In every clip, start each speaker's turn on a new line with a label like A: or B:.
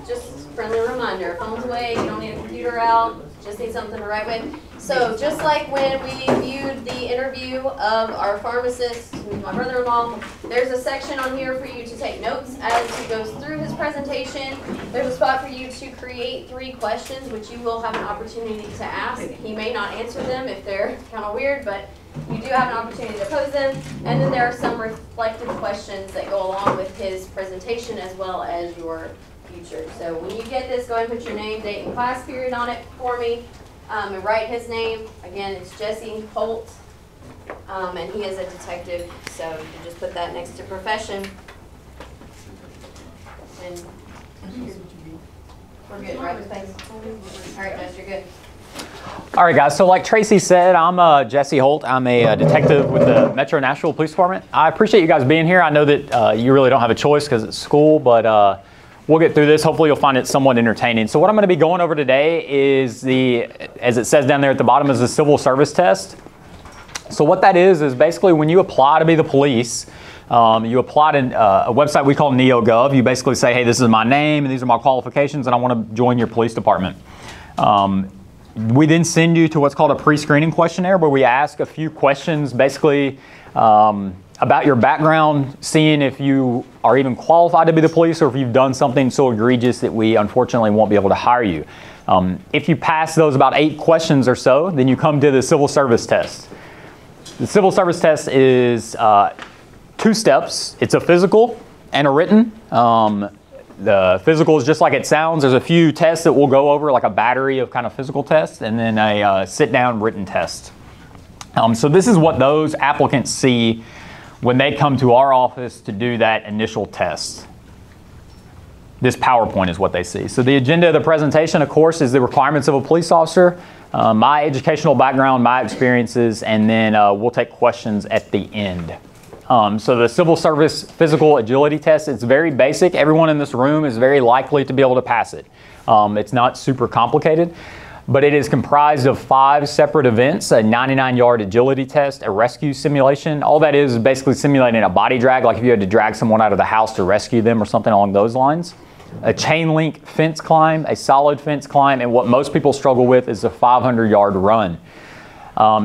A: just friendly reminder, phone's away, you don't need a computer out, just need something to write with. So just like when we viewed the interview of our pharmacist, who's my brother-in-law, there's a section on here for you to take notes as he goes through his presentation. There's a spot for you to create 3 questions, which you will have an opportunity to ask. He may not answer them if they're kind of weird, but you do have an opportunity to pose them. And then there are some reflective questions that go along with his presentation as well as your future. So when you get this, go ahead and put your name, date, and class period on it for me. And write his name. Again, it's Jesse Holt, and he is a detective, so you can just put that next to profession. And we're good, right? All right, Jess, you're good.
B: All right, guys, so like Tracy said, I'm Jesse Holt. I'm a detective with the Metro Nashville Police Department. I appreciate you guys being here. I know that you really don't have a choice because it's school, but we'll get through this. Hopefully you'll find it somewhat entertaining. So what I'm going to be going over today is as it says down there at the bottom, is the civil service test. So what that is basically when you apply to be the police, you apply to a website we call NeoGov. You basically say, hey, this is my name and these are my qualifications and I want to join your police department. We then send you to what's called a pre-screening questionnaire where we ask a few questions basically about your background, seeing if you are even qualified to be the police or if you've done something so egregious that we unfortunately won't be able to hire you. If you pass those about 8 questions or so, then you come to the civil service test. The civil service test is 2 steps. It's a physical and a written. The physical is just like it sounds. There's a few tests that we'll go over, like a battery of kind of physical tests, and then a sit-down written test. So this is what those applicants see when they come to our office to do that initial test. This PowerPoint is what they see. So the agenda of the presentation, of course, is the requirements of a police officer, my educational background, my experiences, and then we'll take questions at the end. So the civil service physical agility test, it's very basic. Everyone in this room is very likely to be able to pass it. It's not super complicated, but it is comprised of 5 separate events: a 99-yard agility test, a rescue simulation. All that is basically simulating a body drag, like if you had to drag someone out of the house to rescue them or something along those lines. A chain link fence climb, a solid fence climb, and what most people struggle with is a 500-yard run.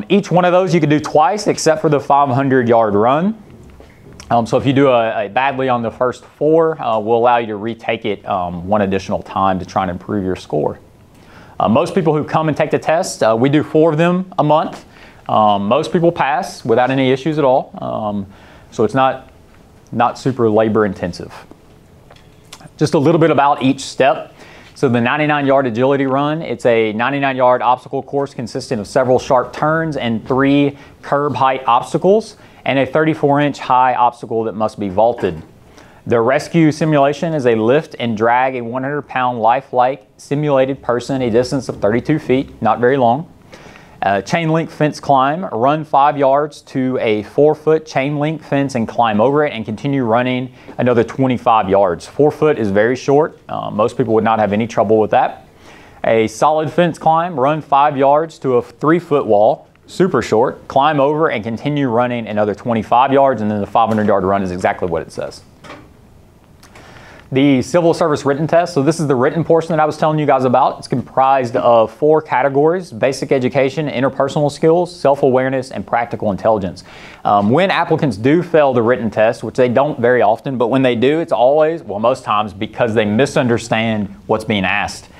B: Each one of those you can do twice except for the 500-yard run. So if you do a badly on the first 4, we'll allow you to retake it one additional time to try and improve your score. Most people who come and take the test, we do 4 of them a month. Most people pass without any issues at all. So it's not super labor intensive. Just a little bit about each step. So the 99-yard agility run, it's a 99-yard obstacle course consisting of several sharp turns and 3 curb height obstacles and a 34-inch high obstacle that must be vaulted. The rescue simulation is a lift and drag a 100-pound lifelike simulated person a distance of 32 feet, not very long. Chain link fence climb, run 5 yards to a 4-foot chain link fence and climb over it and continue running another 25 yards. 4 foot is very short. Most people would not have any trouble with that. A solid fence climb, run 5 yards to a 3-foot wall, super short, climb over and continue running another 25 yards, and then the 500-yard run is exactly what it says. The civil service written test, so this is the written portion that I was telling you guys about. It's comprised of 4 categories: basic education, interpersonal skills, self-awareness, and practical intelligence. When applicants do fail the written test, which they don't very often, but when they do, it's always, well, most times, because they misunderstand what's being asked.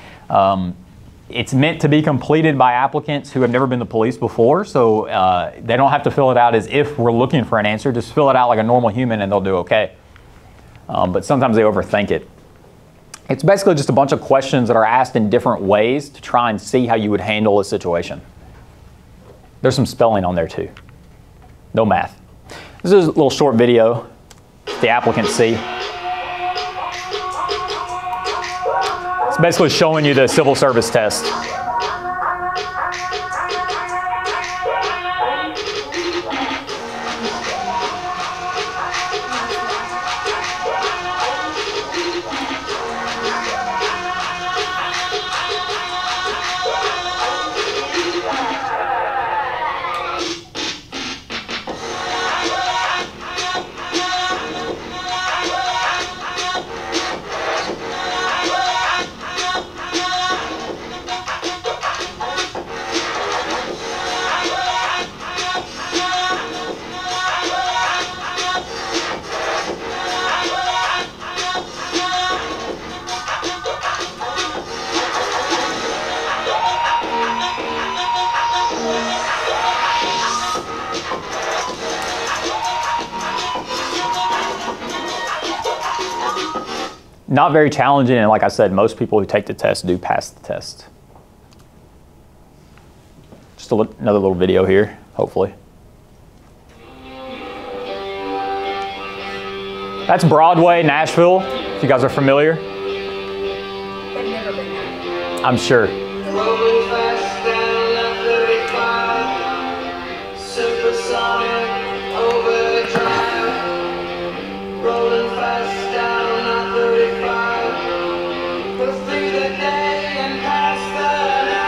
B: It's meant to be completed by applicants who have never been to police before, so they don't have to fill it out as if we're looking for an answer. Just fill it out like a normal human and they'll do okay. But sometimes they overthink it. It's basically just a bunch of questions that are asked in different ways to try and see how you would handle a situation. There's some spelling on there too. No math. This is a little short video the applicants see. It's basically showing you the civil service test. Not very challenging, and like I said, most people who take the test do pass the test. Just another little video here, hopefully. That's Broadway, Nashville, if you guys are familiar.
A: I've never been there.
B: I'm sure.
C: Rolling fast down the 35, supersonic overdrive. Rolling fast down the 35, go through the day and past the night.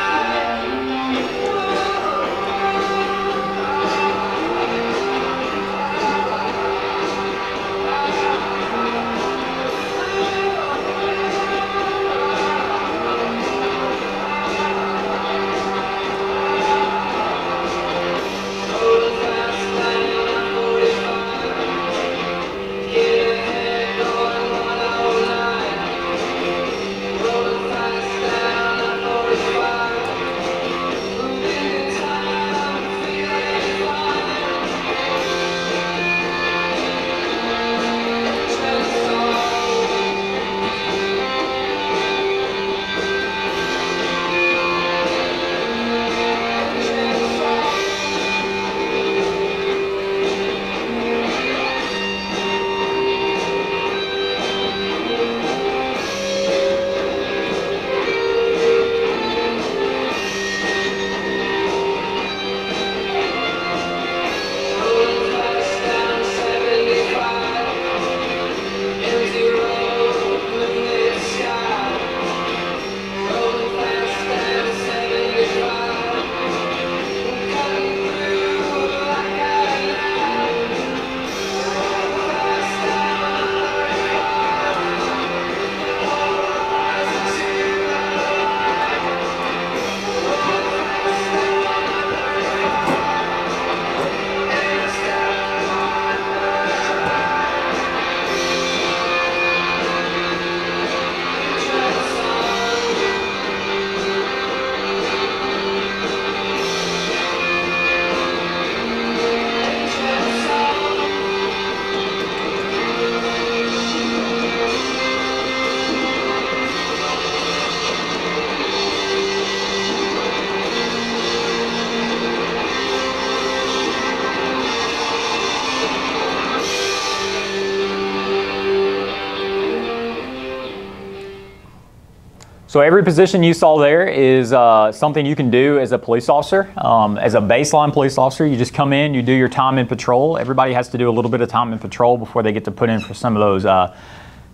B: So every position you saw there is something you can do as a police officer. As a baseline police officer, you just come in, you do your time in patrol. Everybody has to do a little bit of time in patrol before they get to put in for some of those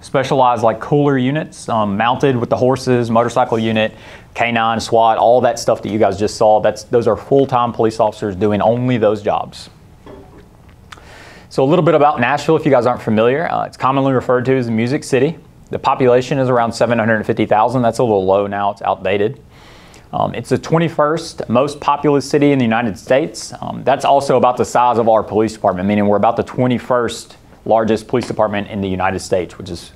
B: specialized like cooler units, mounted with the horses, motorcycle unit, K9, SWAT, all that stuff that you guys just saw. Those are full-time police officers doing only those jobs. So a little bit about Nashville, if you guys aren't familiar. It's commonly referred to as the Music City. The population is around 750,000. That's a little low now. It's outdated. It's the 21st most populous city in the United States. That's also about the size of our police department, meaning we're about the 21st largest police department in the United States, which is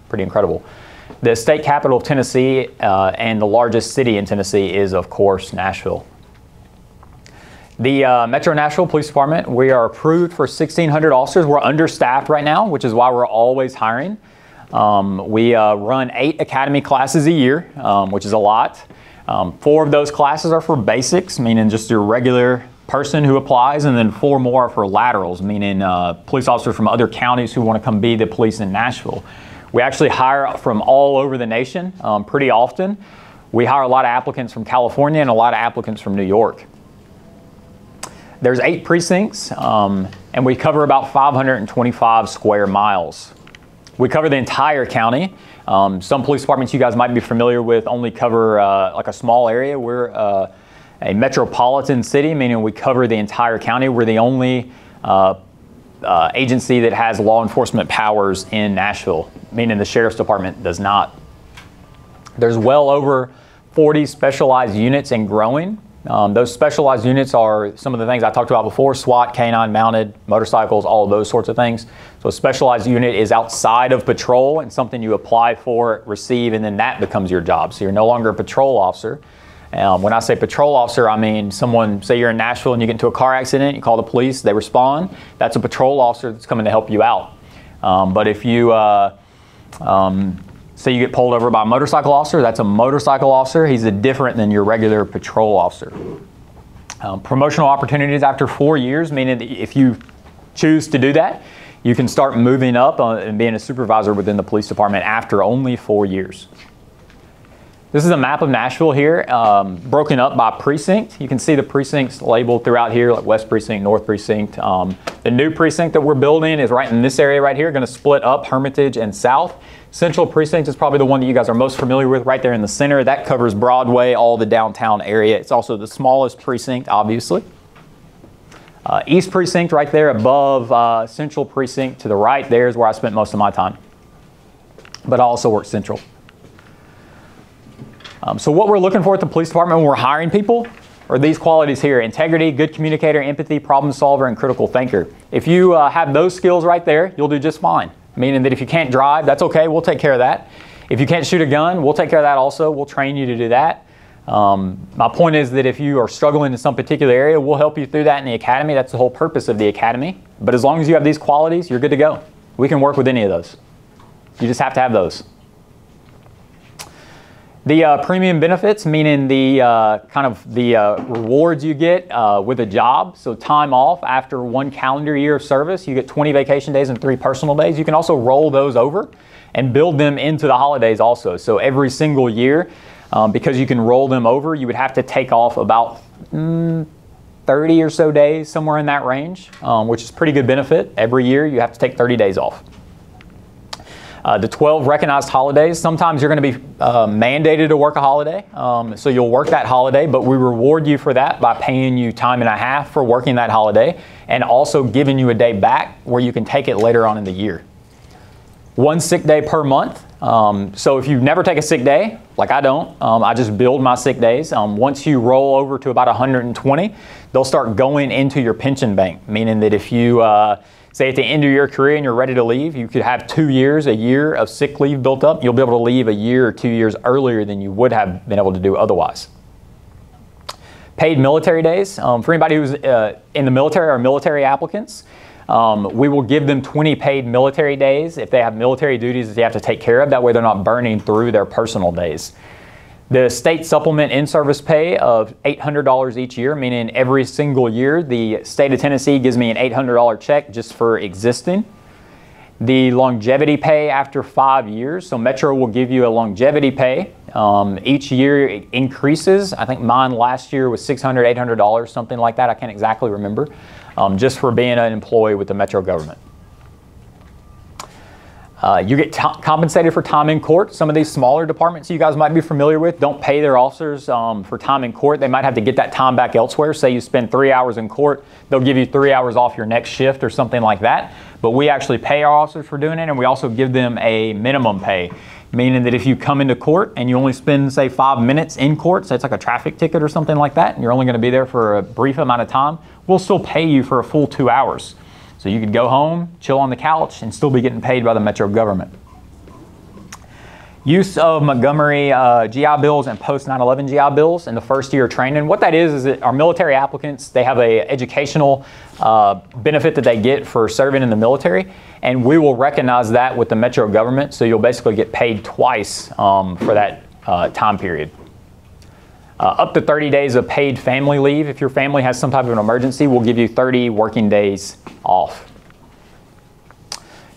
B: pretty incredible. The state capital of Tennessee and the largest city in Tennessee is, of course, Nashville. The Metro Nashville Police Department, we are approved for 1,600 officers. We're understaffed right now, which is why we're always hiring. We run 8 academy classes a year, which is a lot. 4 of those classes are for basics, meaning just your regular person who applies, and then 4 more are for laterals, meaning police officers from other counties who want to come be the police in Nashville. We actually hire from all over the nation pretty often. We hire a lot of applicants from California and a lot of applicants from New York. There's 8 precincts, and we cover about 525 square miles. We cover the entire county. Some police departments you guys might be familiar with only cover like a small area. We're a metropolitan city, meaning we cover the entire county. We're the only agency that has law enforcement powers in Nashville, meaning the sheriff's department does not. There's well over 40 specialized units and growing. Those specialized units are some of the things I talked about before: SWAT, K9 mounted, motorcycles, all of those sorts of things. So a specialized unit is outside of patrol and something you apply for, receive, and then that becomes your job. So you're no longer a patrol officer. When I say patrol officer, I mean someone, say you're in Nashville and you get into a car accident, you call the police, they respond. That's a patrol officer that's coming to help you out. But if you Say you get pulled over by a motorcycle officer, that's a motorcycle officer. He's different than your regular patrol officer. Promotional opportunities after 4 years, meaning that if you choose to do that, you can start moving up and being a supervisor within the police department after only 4 years. This is a map of Nashville here, broken up by precinct. You can see the precincts labeled throughout here, like West Precinct, North Precinct. The new precinct that we're building is right in this area right here, going to split up Hermitage and South. Central Precinct is probably the one that you guys are most familiar with right there in the center. That covers Broadway, all the downtown area. It's also the smallest precinct, obviously. East Precinct right there above Central Precinct to the right there is where I spent most of my time. But I also work Central. So what we're looking for at the police department when we're hiring people are these qualities here: integrity, good communicator, empathy, problem solver, and critical thinker. If you have those skills right there, you'll do just fine. Meaning that if you can't drive, that's okay, we'll take care of that. If you can't shoot a gun, we'll take care of that also. We'll train you to do that. My point is that if you are struggling in some particular area, we'll help you through that in the academy. That's the whole purpose of the academy. But as long as you have these qualities, you're good to go. We can work with any of those. You just have to have those. The premium benefits, meaning the rewards you get with a job. So time off after 1 calendar year of service, you get 20 vacation days and 3 personal days. You can also roll those over and build them into the holidays also. So every single year, because you can roll them over, you would have to take off about 30 or so days, somewhere in that range, which is pretty good benefit. Every year you have to take 30 days off. The 12 recognized holidays, sometimes you're going to be mandated to work a holiday, so you'll work that holiday, but we reward you for that by paying you time and a half for working that holiday and also giving you a day back where you can take it later on in the year. 1 sick day per month. So if you never take a sick day, like I don't, I just build my sick days. Once you roll over to about 120, they'll start going into your pension bank, meaning that if you say at the end of your career and you're ready to leave, you could have 2 years, a year of sick leave built up. You'll be able to leave a year or 2 years earlier than you would have been able to do otherwise. Paid military days. For anybody who's in the military or military applicants, we will give them 20 paid military days if they have military duties that they have to take care of. That way they're not burning through their personal days. The state supplement in-service pay of $800 each year, meaning every single year the state of Tennessee gives me an $800 check just for existing. The longevity pay after 5 years, so Metro will give you a longevity pay. Each year it increases. I think mine last year was $600, $800, something like that. I can't exactly remember, just for being an employee with the Metro government. You get compensated for time in court. Some of these smaller departments you guys might be familiar with don't pay their officers for time in court. They might have to get that time back elsewhere. Say you spend 3 hours in court, they'll give you 3 hours off your next shift or something like that. But we actually pay our officers for doing it, and we also give them a minimum pay, meaning that if you come into court and you only spend, say, 5 minutes in court, so it's like a traffic ticket or something like that, and you're only going to be there for a brief amount of time, we'll still pay you for a full 2 hours. So you could go home, chill on the couch, and still be getting paid by the Metro government. Use of Montgomery GI Bills and post-9/11 GI Bills in the first year of training. What that is that our military applicants, they have an educational benefit that they get for serving in the military, and we will recognize that with the Metro government, so you'll basically get paid twice for that time period. Up to 30 days of paid family leave. If your family has some type of an emergency, we'll give you 30 working days off.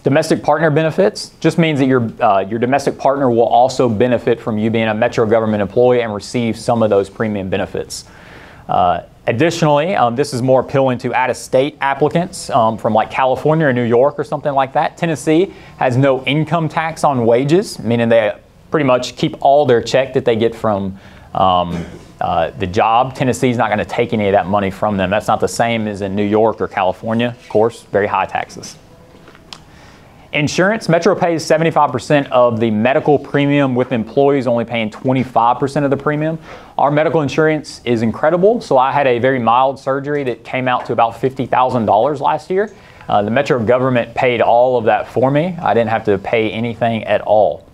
B: Domestic partner benefits just means that your domestic partner will also benefit from you being a Metro government employee and receive some of those premium benefits. Additionally, this is more appealing to out-of-state applicants from like California or New York or something like that. Tennessee has no income tax on wages, meaning they pretty much keep all their check that they get from the job. Tennessee's not going to take any of that money from them. That's not the same as in New York or California, of course, very high taxes. Insurance, Metro pays 75% of the medical premium with employees only paying 25% of the premium. Our medical insurance is incredible. So I had a very mild surgery that came out to about $50,000 last year. The Metro government paid all of that for me. I didn't have to pay anything at all.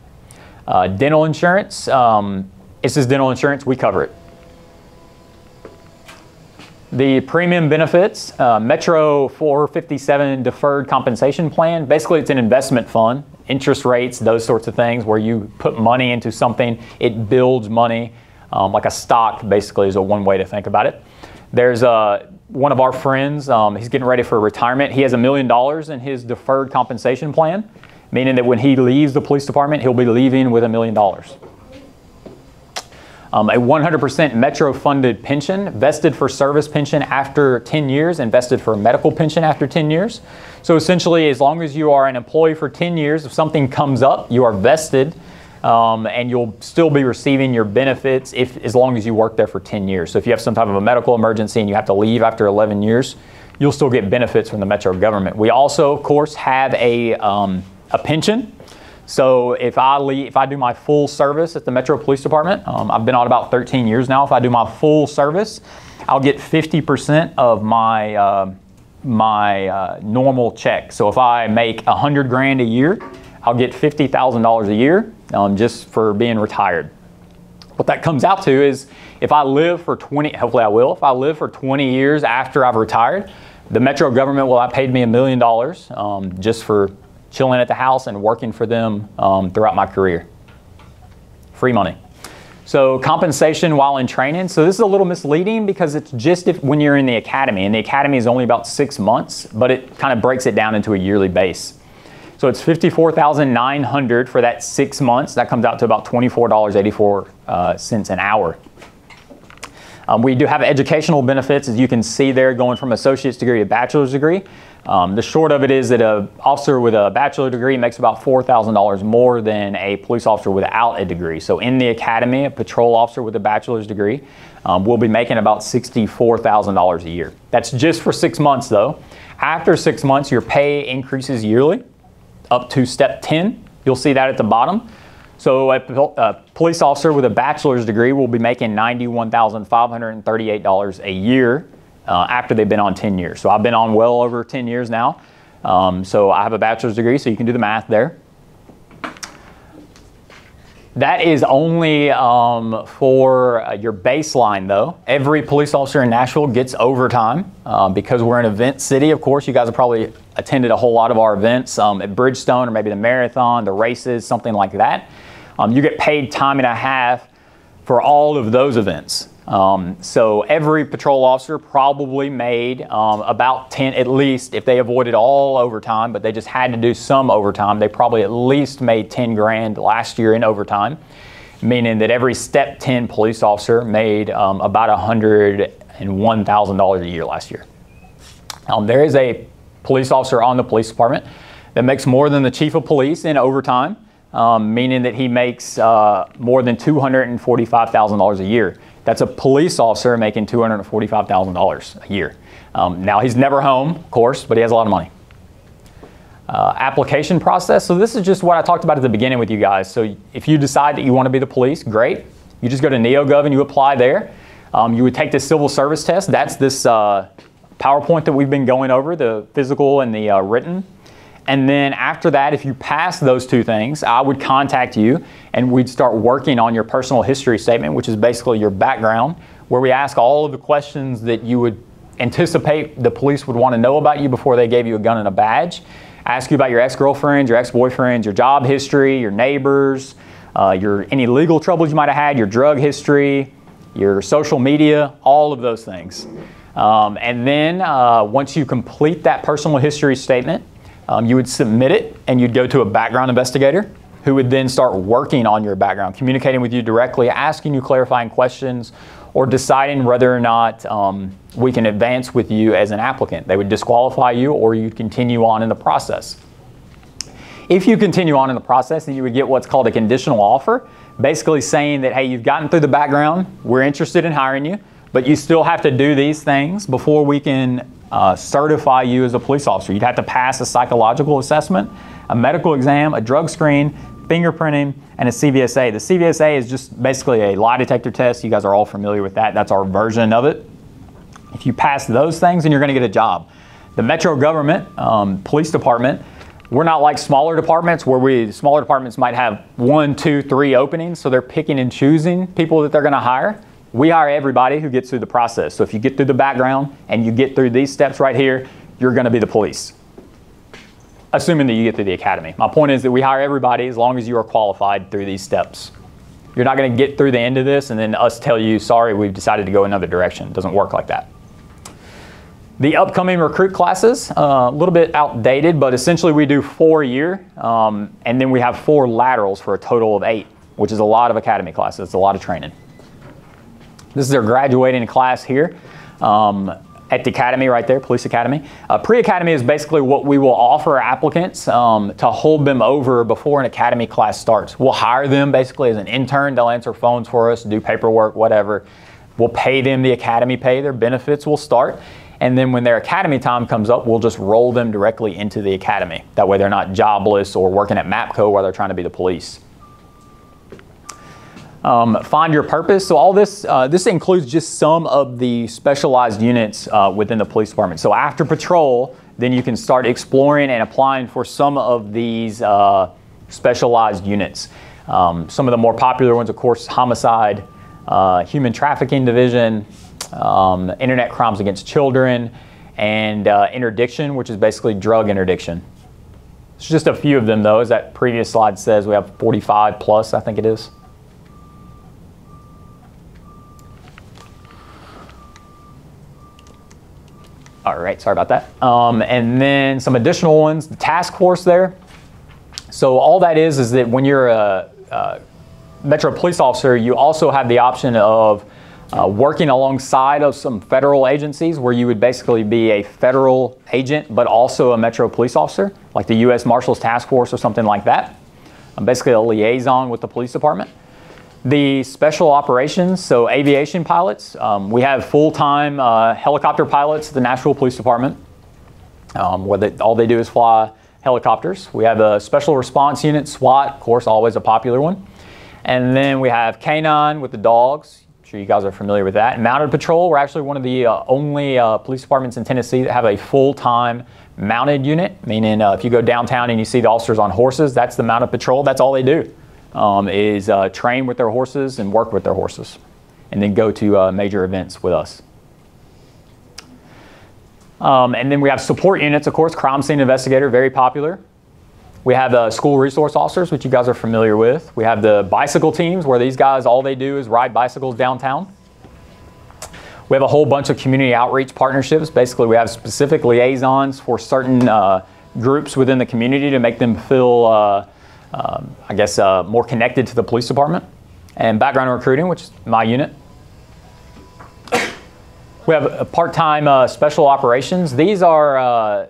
B: Dental insurance, this is dental insurance, we cover it. The premium benefits, Metro 457 deferred compensation plan. Basically, it's an investment fund, interest rates, those sorts of things, where you put money into something, it builds money, like a stock, basically, is one way to think about it. There's one of our friends, he's getting ready for retirement. He has $1 million in his deferred compensation plan, meaning that when he leaves the police department, he'll be leaving with $1 million. A 100% Metro-funded pension, vested for service pension after 10 years, and vested for medical pension after 10 years. So essentially, as long as you are an employee for 10 years, if something comes up, you are vested, and you'll still be receiving your benefits as long as you work there for 10 years. So if you have some type of a medical emergency and you have to leave after 11 years, you'll still get benefits from the Metro government. We also, of course, have a pension. So if I do my full service at the Metro Police Department, I've been on about 13 years now. If I do my full service, I'll get 50% of my normal check. So if I make $100,000 a year, I'll get $50,000 a year just for being retired. What that comes out to is if I live for 20, hopefully I will, if I live for 20 years after I've retired, the Metro government will have paid me $1 million just for chilling at the house and working for them throughout my career. Free money. So compensation while in training. So this is a little misleading because it's just when you're in the academy, and the academy is only about 6 months, but it kind of breaks it down into a yearly base. So it's $54,900 for that 6 months. That comes out to about $24.84 an hour. We do have educational benefits, as you can see there, going from associate's degree to bachelor's degree. The short of it is that an officer with a bachelor's degree makes about $4,000 more than a police officer without a degree. So in the academy, a patrol officer with a bachelor's degree will be making about $64,000 a year. That's just for 6 months, though. After 6 months, your pay increases yearly up to step 10. You'll see that at the bottom. So a police officer with a bachelor's degree will be making $91,538 a year after they've been on 10 years. So I've been on well over 10 years now. So I have a bachelor's degree, so you can do the math there. That is only for your baseline, though. Every police officer in Nashville gets overtime because we're an event city. Of course, you guys have probably attended a whole lot of our events at Bridgestone or maybe the marathon, the races, something like that. You get paid time and a half for all of those events. So every patrol officer probably made about 10, at least, if they avoided all overtime, but they just had to do some overtime, they probably at least made 10 grand last year in overtime, meaning that every step 10 police officer made about $101,000 a year last year. There is a police officer on the police department that makes more than the chief of police in overtime, meaning that he makes more than $245,000 a year. That's a police officer making $245,000 a year. Now, he's never home, of course, but he has a lot of money. Application process. So this is just what I talked about at the beginning with you guys. So if you decide that you want to be the police, great. You just go to NeoGov and you apply there. You would take this civil service test. That's this PowerPoint that we've been going over, the physical and the written. And then after that, if you pass those two things, I would contact you and we'd start working on your personal history statement, which is basically your background, where we ask all of the questions that you would anticipate the police would want to know about you before they gave you a gun and a badge. Ask you about your ex-girlfriends, your ex-boyfriends, your job history, your neighbors, any legal troubles you might have had, your drug history, your social media, all of those things. And then once you complete that personal history statement, you would submit it and you'd go to a background investigator who would then start working on your background, communicating with you directly, asking you clarifying questions, or deciding whether or not we can advance with you as an applicant. They would disqualify you or you'd continue on in the process. If you continue on in the process, then you would get what's called a conditional offer, basically saying that, hey, you've gotten through the background, we're interested in hiring you, but you still have to do these things before we can certify you as a police officer. You'd have to pass a psychological assessment, a medical exam, a drug screen, fingerprinting, and a CVSA. The CVSA is just basically a lie detector test. You guys are all familiar with that. That's our version of it. If you pass those things, then you're going to get a job. The Metro government, police department, we're not like smaller departments where smaller departments might have 1, 2, 3 openings, so they're picking and choosing people that they're going to hire. we hire everybody who gets through the process. So if you get through the background and you get through these steps right here, you're going to be the police, assuming that you get through the academy. My point is that we hire everybody as long as you are qualified through these steps. You're not going to get through the end of this and then us tell you, sorry, we've decided to go another direction. It doesn't work like that. The upcoming recruit classes, a little bit outdated, but essentially we do 4 a year, and then we have 4 laterals for a total of 8, which is a lot of academy classes. It's a lot of training. This is our graduating class here at the academy right there, Police Academy. Pre-academy is basically what we will offer applicants to hold them over before an academy class starts. We'll hire them basically as an intern. They'll answer phones for us, do paperwork, whatever. We'll pay them the academy pay. Their benefits will start. And then when their academy time comes up, we'll just roll them directly into the academy. That way they're not jobless or working at MAPCO while they're trying to be the police. Find your purpose. So all this, this includes just some of the specialized units within the police department. So after patrol, then you can start exploring and applying for some of these specialized units. Some of the more popular ones, of course, homicide, human trafficking division, internet crimes against children, and interdiction, which is basically drug interdiction. It's just a few of them, though. As that previous slide says, we have 45 plus, I think it is. All right, sorry about that. And then some additional ones, the task force there. So all that is that when you're a Metro police officer, you also have the option of working alongside of some federal agencies where you would basically be a federal agent, but also a Metro police officer, like the U.S. Marshals Task Force or something like that. I'm basically a liaison with the police department. The special operations, so aviation pilots. We have full-time helicopter pilots at the Nashville Police Department, where all they do is fly helicopters. We have a special response unit, SWAT, of course, always a popular one. And then we have K9 with the dogs. I'm sure you guys are familiar with that. And mounted patrol, we're actually one of the only police departments in Tennessee that have a full-time mounted unit, meaning if you go downtown and you see the officers on horses, that's the mounted patrol. That's all they do. Is train with their horses and work with their horses, and then go to major events with us. And then we have support units, of course, crime scene investigator, very popular. We have school resource officers, which you guys are familiar with. We have the bicycle teams, where these guys, all they do is ride bicycles downtown. We have a whole bunch of community outreach partnerships. Basically, we have specific liaisons for certain groups within the community to make them feel more connected to the police department. And background recruiting, which is my unit. We have a part-time special operations. These are,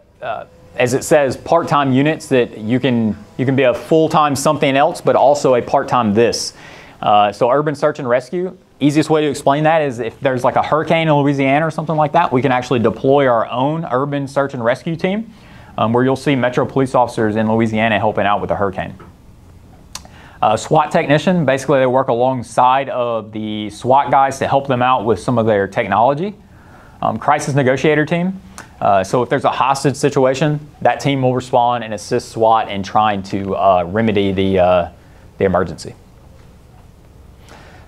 B: as it says, part-time units that you can be a full-time something else, but also a part-time this. So urban search and rescue. Easiest way to explain that is if there's like a hurricane in Louisiana or something like that, we can actually deploy our own urban search and rescue team, where you'll see Metro police officers in Louisiana helping out with the hurricane. SWAT technician, basically they work alongside of the SWAT guys to help them out with some of their technology. Crisis negotiator team. So if there's a hostage situation, that team will respond and assist SWAT in trying to remedy the emergency.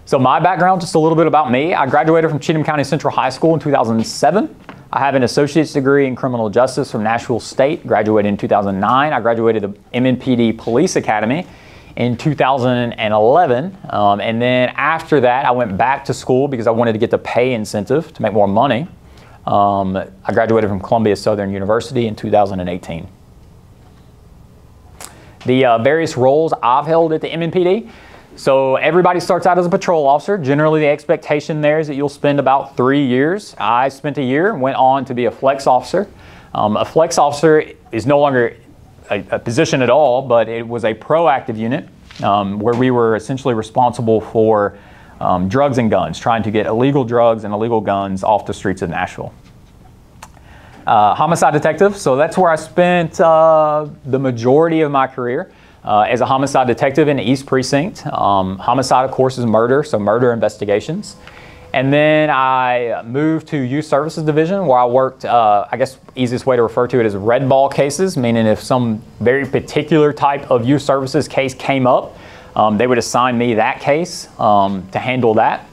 B: So my background, just a little bit about me. I graduated from Cheatham County Central High School in 2007. I have an associate's degree in criminal justice from Nashville State, graduated in 2009. I graduated the MNPD Police Academy in 2011. And then after that, I went back to school because I wanted to get the pay incentive to make more money. I graduated from Columbia Southern University in 2018. The various roles I've held at the MNPD. So everybody starts out as a patrol officer. Generally, the expectation there is that you'll spend about 3 years. I spent a year, went on to be a flex officer. A flex officer is no longer a position at all, but it was a proactive unit where we were essentially responsible for drugs and guns, trying to get illegal drugs and illegal guns off the streets of Nashville. Homicide detective, so that's where I spent the majority of my career as a homicide detective in the East Precinct. Homicide, of course, is murder, so murder investigations. And then I moved to Youth Services Division, where I worked, I guess easiest way to refer to it is red ball cases, meaning if some very particular type of youth services case came up, they would assign me that case to handle that.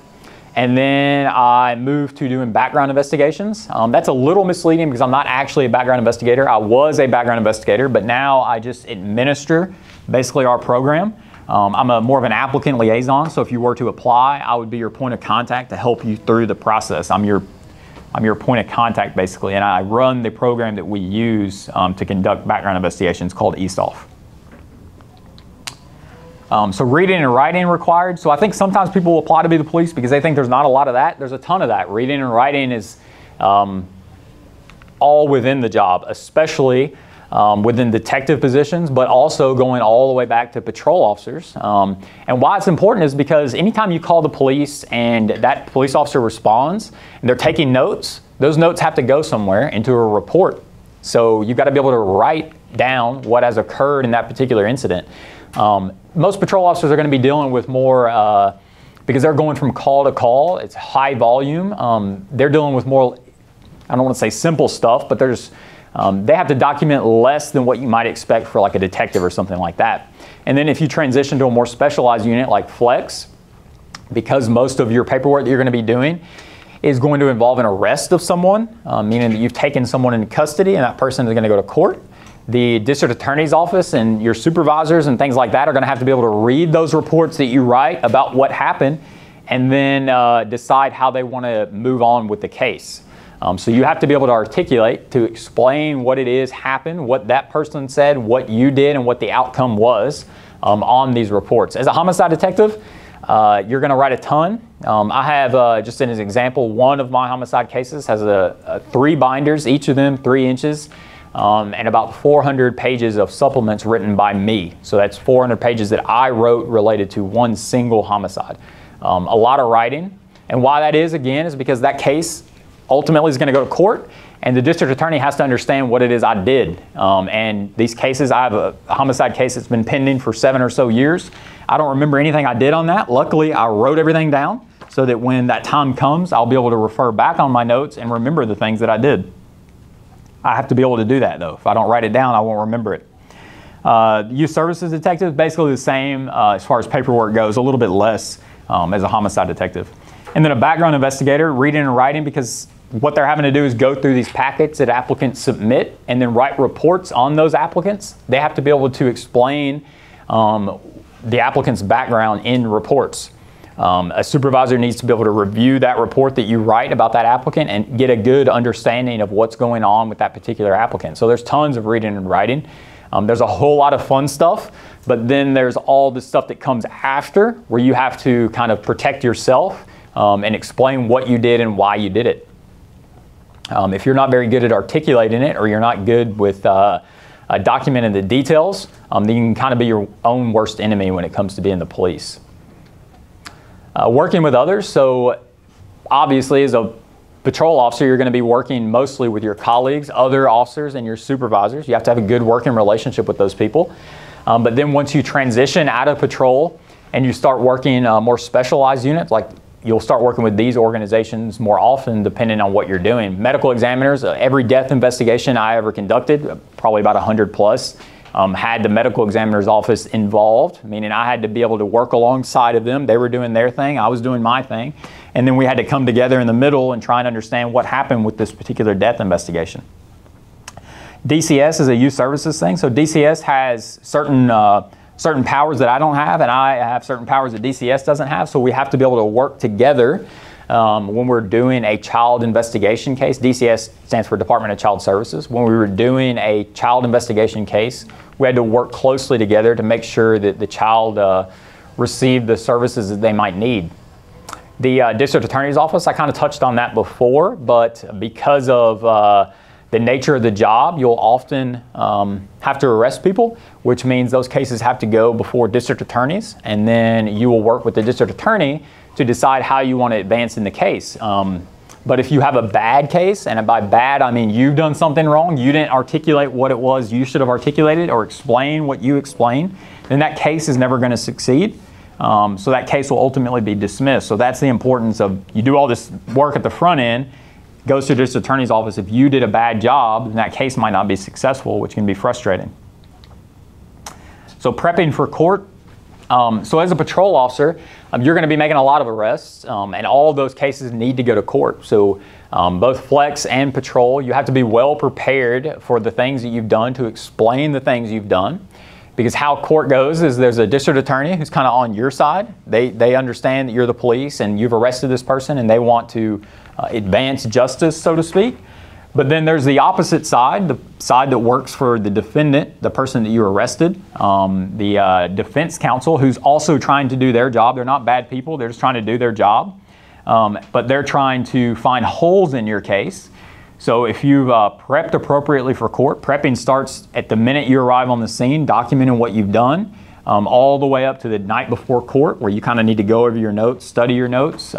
B: And then I moved to doing background investigations. That's a little misleading because I'm not actually a background investigator. I was a background investigator, but now I just administer basically our program. I'm more of an applicant liaison, so if you were to apply, I would be your point of contact to help you through the process. I'm your point of contact basically, and I run the program that we use to conduct background investigations called ESOF. So reading and writing required. So I think sometimes people will apply to be the police because they think there's not a lot of that. There's a ton of that. Reading and writing is all within the job, especially within detective positions, but also going all the way back to patrol officers. And why it's important is because anytime you call the police and that police officer responds and they're taking notes, those notes have to go somewhere into a report. So you've got to be able to write down what has occurred in that particular incident. Most patrol officers are going to be dealing with more, because they're going from call to call, it's high volume. They're dealing with more, I don't want to say simple stuff, but they have to document less than what you might expect for like a detective or something like that. And then if you transition to a more specialized unit like Flex, because most of your paperwork that you're going to be doing is going to involve an arrest of someone, meaning that you've taken someone into custody and that person is going to go to court. The district attorney's office and your supervisors and things like that are going to have to be able to read those reports that you write about what happened and then decide how they want to move on with the case. So you have to be able to articulate, to explain what it is happened, what that person said, what you did, and what the outcome was on these reports. As a homicide detective, you're going to write a ton. I have, just in as an example, one of my homicide cases has 3 binders, each of them 3 inches. And about 400 pages of supplements written by me. So that's 400 pages that I wrote related to one single homicide. A lot of writing. And why that is, again, is because that case ultimately is going to go to court, and the district attorney has to understand what it is I did. And these cases, I have a homicide case that's been pending for 7 or so years. I don't remember anything I did on that. Luckily, I wrote everything down so that when that time comes, I'll be able to refer back on my notes and remember the things that I did. I have to be able to do that, though. If I don't write it down, I won't remember it. Youth services detective, basically the same as far as paperwork goes, a little bit less as a homicide detective. And then a background investigator, reading and writing, because what they're having to do is go through these packets that applicants submit and then write reports on those applicants. They have to be able to explain the applicant's background in reports. A supervisor needs to be able to review that report that you write about that applicant and get a good understanding of what's going on with that particular applicant. So there's tons of reading and writing. There's a whole lot of fun stuff, but then there's all the stuff that comes after where you have to kind of protect yourself and explain what you did and why you did it. If you're not very good at articulating it, or you're not good with documenting the details, then you can kind of be your own worst enemy when it comes to being the police. Working with others, so obviously as a patrol officer, you're going to be working mostly with your colleagues, other officers, and your supervisors. You have to have a good working relationship with those people. But then once you transition out of patrol and you start working more specialized units, like you'll start working with these organizations more often depending on what you're doing. Medical examiners, every death investigation I ever conducted, probably about 100 plus, had the medical examiner's office involved, meaning I had to be able to work alongside of them. They were doing their thing, I was doing my thing. And then we had to come together in the middle and try and understand what happened with this particular death investigation. DCS is a youth services thing. So DCS has certain powers that I don't have, and I have certain powers that DCS doesn't have. So we have to be able to work together when we're doing a child investigation case. DCS stands for Department of Child Services. When we were doing a child investigation case, we had to work closely together to make sure that the child received the services that they might need. The district attorney's office, I kind of touched on that before, but because of the nature of the job, you'll often have to arrest people, which means those cases have to go before district attorneys, and then you will work with the district attorney to decide how you want to advance in the case. But if you have a bad case, and by bad I mean you've done something wrong, you didn't articulate what it was you should have articulated or explain what you explained, then that case is never going to succeed. So that case will ultimately be dismissed. So that's the importance of, you do all this work at the front end, goes to the district attorney's office. If you did a bad job, then that case might not be successful, which can be frustrating. So prepping for court, So as a patrol officer, you're going to be making a lot of arrests, and all of those cases need to go to court. So both flex and patrol, you have to be well prepared for the things that you've done, to explain the things you've done. Because how court goes is there's a district attorney who's kind of on your side. They understand that you're the police and you've arrested this person, and they want to advance justice, so to speak. But then there's the opposite side, the side that works for the defendant, the person that you arrested, the defense counsel, who's also trying to do their job. They're not bad people, they're just trying to do their job. But they're trying to find holes in your case. So if you've prepped appropriately for court, prepping starts at the minute you arrive on the scene, documenting what you've done, all the way up to the night before court, where you kind of need to go over your notes, study your notes.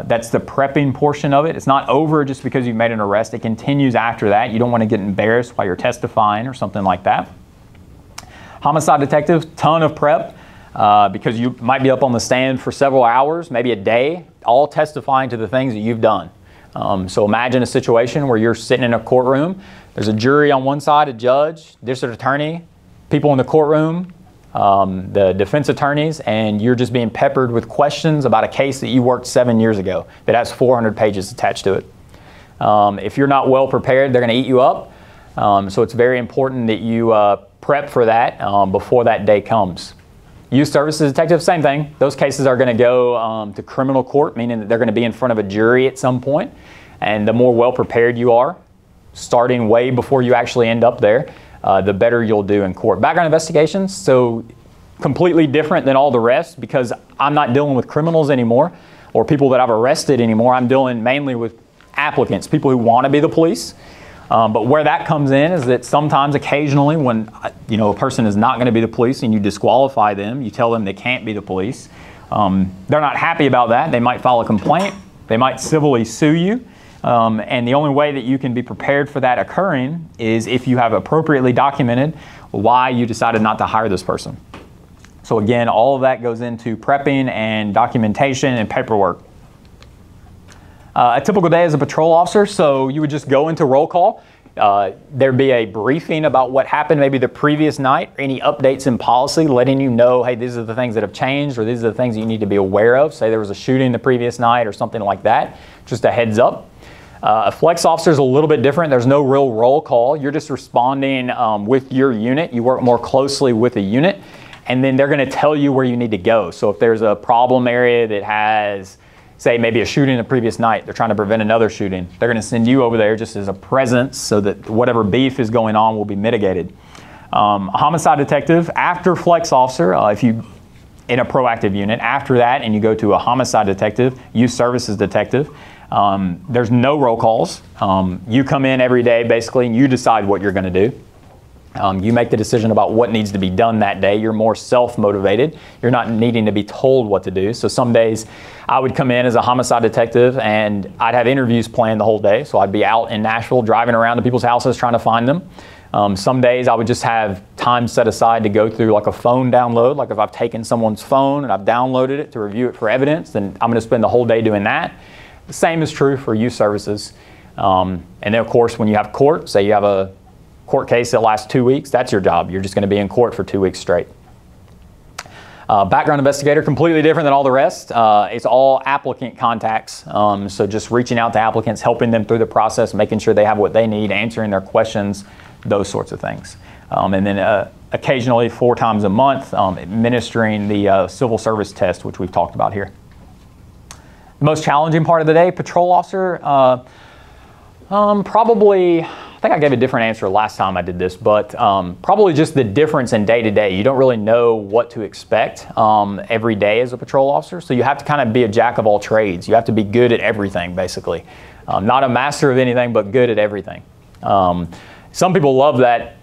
B: That's the prepping portion of it. It's not over just because you've made an arrest. It continues after that. You don't want to get embarrassed while you're testifying or something like that. Homicide detective, ton of prep, because you might be up on the stand for several hours, maybe a day, all testifying to the things that you've done. So imagine a situation where you're sitting in a courtroom. There's a jury on one side, a judge, district attorney, people in the courtroom, the defense attorneys, and you're just being peppered with questions about a case that you worked 7 years ago that has 400 pages attached to it. If you're not well prepared, they're going to eat you up. So it's very important that you prep for that before that day comes. Youth services detective, same thing. Those cases are going to go to criminal court, meaning that they're going to be in front of a jury at some point. And the more well prepared you are, starting way before you actually end up there, the better you'll do in court. Background investigations, so completely different than all the rest, because I'm not dealing with criminals anymore or people that I've arrested anymore. I'm dealing mainly with applicants, people who want to be the police. But where that comes in is that sometimes, occasionally, when a person is not going to be the police and you disqualify them, you tell them they can't be the police. They're not happy about that. They might file a complaint. They might civilly sue you. And the only way that you can be prepared for that occurring is if you have appropriately documented why you decided not to hire this person. So again, all of that goes into prepping and documentation and paperwork. A typical day as a patrol officer, so you would just go into roll call. There'd be a briefing about what happened maybe the previous night, any updates in policy, letting you know, hey, these are the things that have changed, or these are the things you need to be aware of. Say there was a shooting the previous night or something like that, just a heads up. A flex officer is a little bit different. There's no real roll call. You're just responding with your unit. You work more closely with a unit, and then they're going to tell you where you need to go. So if there's a problem area that has, say, maybe a shooting the previous night, they're trying to prevent another shooting, they're going to send you over there just as a presence so that whatever beef is going on will be mitigated. A homicide detective, after flex officer, if you in a proactive unit, after that and you go to a homicide detective, youth services detective, there's no roll calls. You come in every day basically and you decide what you're going to do. You make the decision about what needs to be done that day. You're more self-motivated. You're not needing to be told what to do. So some days I would come in as a homicide detective and I'd have interviews planned the whole day. So I'd be out in Nashville driving around to people's houses trying to find them. Some days I would just have time set aside to go through like a phone download. Like if I've taken someone's phone and I've downloaded it to review it for evidence, then I'm going to spend the whole day doing that. The same is true for youth services. And then of course when you have court, say you have a court case that lasts 2 weeks, that's your job. You're just going to be in court for 2 weeks straight. Background investigator, completely different than all the rest. It's all applicant contacts. So just reaching out to applicants, helping them through the process, making sure they have what they need, answering their questions, those sorts of things. And then occasionally 4 times a month, administering the civil service test, which we've talked about here. The most challenging part of the day, patrol officer, probably, I think I gave a different answer last time I did this, but probably just the difference in day to day. You don't really know what to expect every day as a patrol officer, so you have to kind of be a jack of all trades. You have to be good at everything, basically. Not a master of anything, but good at everything. Some people love that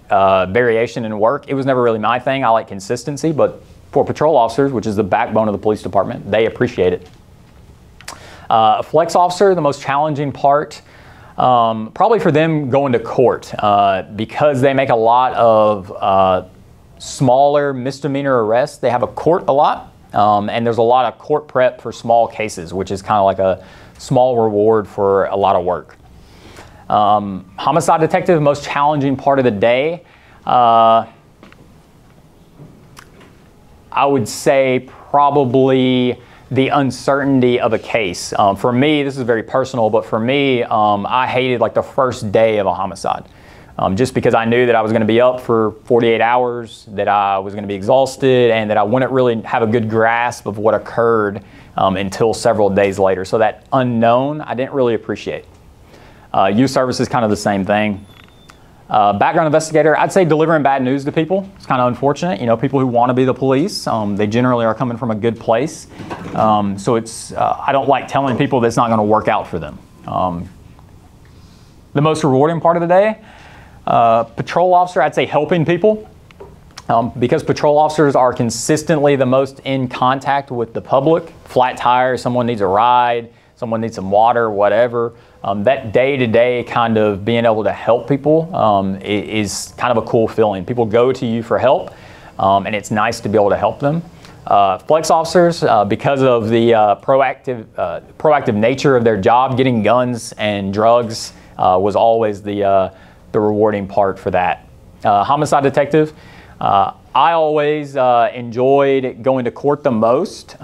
B: variation in work. It was never really my thing. I like consistency, but for patrol officers, which is the backbone of the police department, they appreciate it. A flex officer, the most challenging part, probably for them going to court because they make a lot of smaller misdemeanor arrests. They have a court a lot, and there's a lot of court prep for small cases, which is kind of like a small reward for a lot of work. Homicide detective, most challenging part of the day. I would say probably the uncertainty of a case. For me, this is very personal, but for me, I hated like the first day of a homicide. Just because I knew that I was going to be up for 48 hours, that I was going to be exhausted, and that I wouldn't really have a good grasp of what occurred until several days later. So that unknown, I didn't really appreciate. Youth service is kind of the same thing. Background investigator, I'd say delivering bad news to people. It's kind of unfortunate. You know, people who want to be the police, they generally are coming from a good place. So it's, I don't like telling people that's not going to work out for them. The most rewarding part of the day, patrol officer, I'd say helping people. Because patrol officers are consistently the most in contact with the public. Flat tire, someone needs a ride, someone needs some water, whatever. That day-to-day kind of being able to help people is kind of a cool feeling. People go to you for help, and it's nice to be able to help them. Flex officers, because of the proactive nature of their job, getting guns and drugs was always the rewarding part for that. Homicide detective, I always enjoyed going to court the most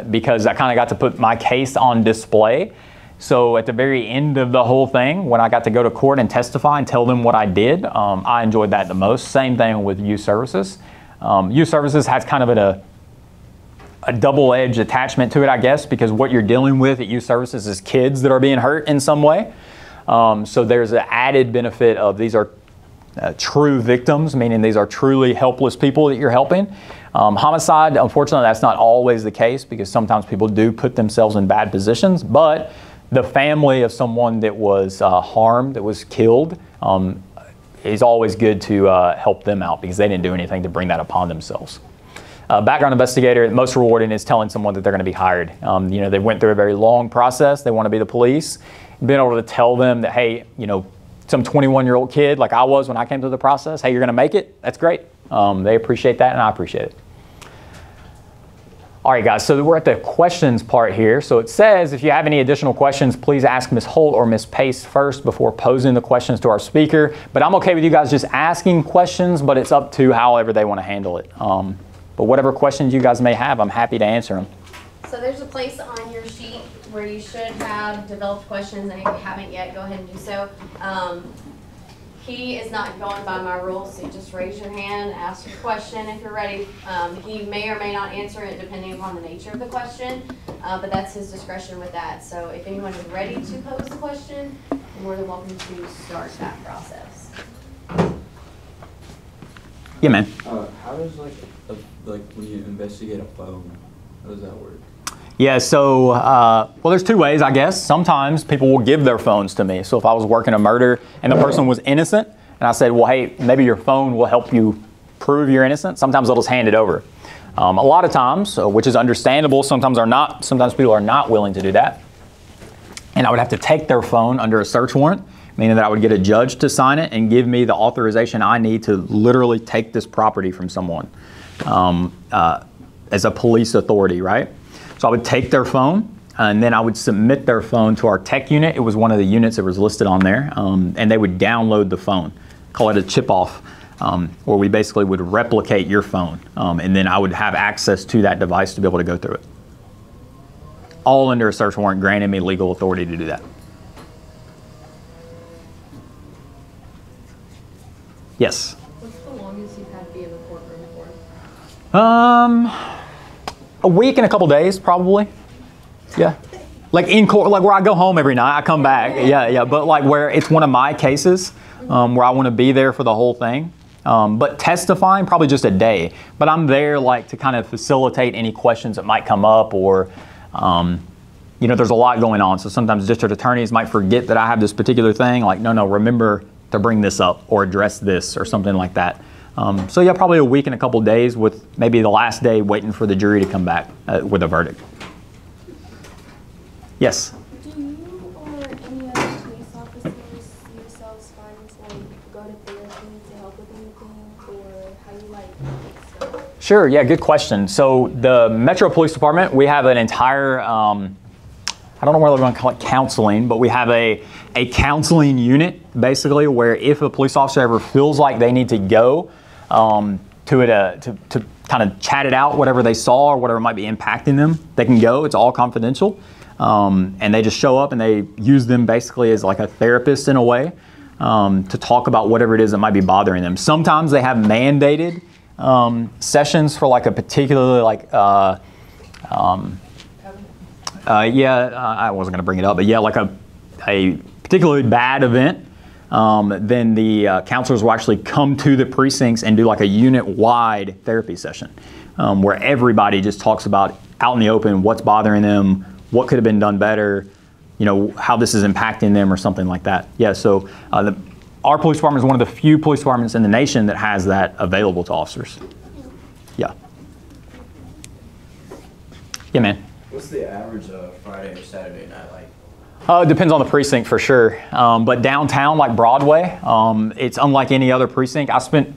B: because I kind of got to put my case on display. So at the very end of the whole thing, when I got to go to court and testify and tell them what I did, I enjoyed that the most. Same thing with youth services. Youth services has kind of a double-edged attachment to it, I guess, because what you're dealing with at youth services is kids that are being hurt in some way. So there's an added benefit of these are true victims, meaning these are truly helpless people that you're helping. Homicide, unfortunately, that's not always the case because sometimes people do put themselves in bad positions, but the family of someone that was harmed, that was killed, is always good to help them out because they didn't do anything to bring that upon themselves. Background investigator, most rewarding is telling someone that they're going to be hired. You know, they went through a very long process. They want to be the police. Being able to tell them that, hey, you know, some 21-year-old kid like I was when I came through the process, hey, you're going to make it. That's great. They appreciate that, and I appreciate it. All right, guys, so we're at the questions part here. So it says, if you have any additional questions, please ask Ms. Holt or Ms. Pace first before posing the questions to our speaker. But I'm okay with you guys just asking questions, but it's up to however they want to handle it. But whatever questions you guys may have, I'm happy to answer them.
A: So there's a place on your sheet where you should have developed questions, and if you haven't yet, go ahead and do so. He is not going by my rules, so just raise your hand, ask your question if you're ready. He may or may not answer it depending upon the nature of the question, but that's his discretion with that. So if anyone is ready to pose the question, you're more than welcome to start that process.
B: Yeah, man.
D: How does like when you investigate a phone, how does that work?
B: Yeah, so, well, there's two ways, I guess. Sometimes people will give their phones to me. So if I was working a murder and the person was innocent, and I said, well, hey, maybe your phone will help you prove you're innocent, sometimes they'll just hand it over. A lot of times, which is understandable, sometimes people are not willing to do that. And I would have to take their phone under a search warrant, meaning that I would get a judge to sign it and give me the authorization I need to literally take this property from someone as a police authority, right? So I would take their phone, and then I would submit their phone to our tech unit. It was one of the units that was listed on there, and they would download the phone, call it a chip-off, where we basically would replicate your phone, and then I would have access to that device to be able to go through it. All under a search warrant, granting me legal authority to do that. Yes?
A: What's the longest you've had to be in the courtroom for?
B: A week and a couple days, probably. Yeah. Like in court, like where I go home every night, I come back. Yeah. But like where it's one of my cases, where I want to be there for the whole thing. But testifying, probably just a day. But I'm there like to kind of facilitate any questions that might come up, or, you know, there's a lot going on. So sometimes district attorneys might forget that I have this particular thing. Like, no, remember to bring this up or address this or something like that. So yeah, probably a week and a couple days, with maybe the last day waiting for the jury to come back with a verdict. Yes?
E: Do you or any other police officers yourselves find to go to therapy to help with anything, or how you fix stuff?
B: Sure, yeah, good question. So the Metro Police Department, we have an entire, I don't know whether we're going to call it counseling, but we have a counseling unit, basically, where if a police officer ever feels like they need to go to kind of chatted out whatever they saw or whatever might be impacting them, they can go. It's all confidential. And they just show up and they use them basically as like a therapist in a way to talk about whatever it is that might be bothering them. Sometimes they have mandated sessions for like a particular I wasn't going to bring it up, but yeah, like a particularly bad event. Then the counselors will actually come to the precincts and do like a unit-wide therapy session where everybody just talks about out in the open what's bothering them, what could have been done better, how this is impacting them or something like that. Yeah, so our police department is one of the few police departments in the nation that has that available to officers. Yeah. Yeah, man.
F: What's the average Friday or Saturday night like?
B: It depends on the precinct for sure. But downtown, like Broadway, it's unlike any other precinct. I spent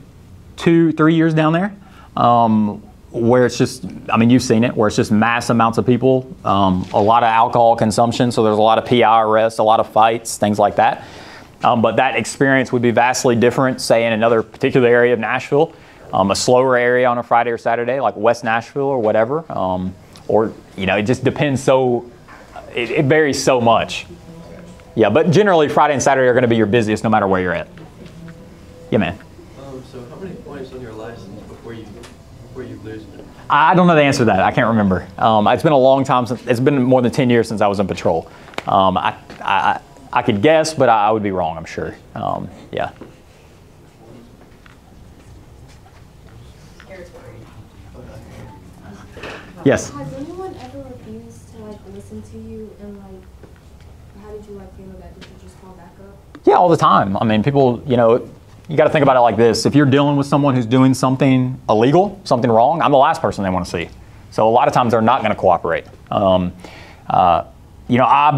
B: 2-3 years down there where it's just, you've seen it, where it's just mass amounts of people, a lot of alcohol consumption, so there's a lot of PI arrests, a lot of fights, things like that. But that experience would be vastly different, say, in another particular area of Nashville, a slower area on a Friday or Saturday, like West Nashville or whatever. It just depends it varies so much. Yeah, but generally Friday and Saturday are going to be your busiest no matter where you're at. Yeah, man.
G: So how many points on your license before you lose it?
B: I don't know the answer to that. I can't remember. It's been a long time it's been more than 10 years since I was in patrol. I could guess, but I would be wrong, I'm sure. Yeah. Yes.
E: Has anyone ever refused to listen to you, and how did you feel about it? Did you just fall back up?
B: Yeah, all the time. People, you got to think about it like this. If you're dealing with someone who's doing something illegal, something wrong, I'm the last person they want to see. So a lot of times they're not going to cooperate. I've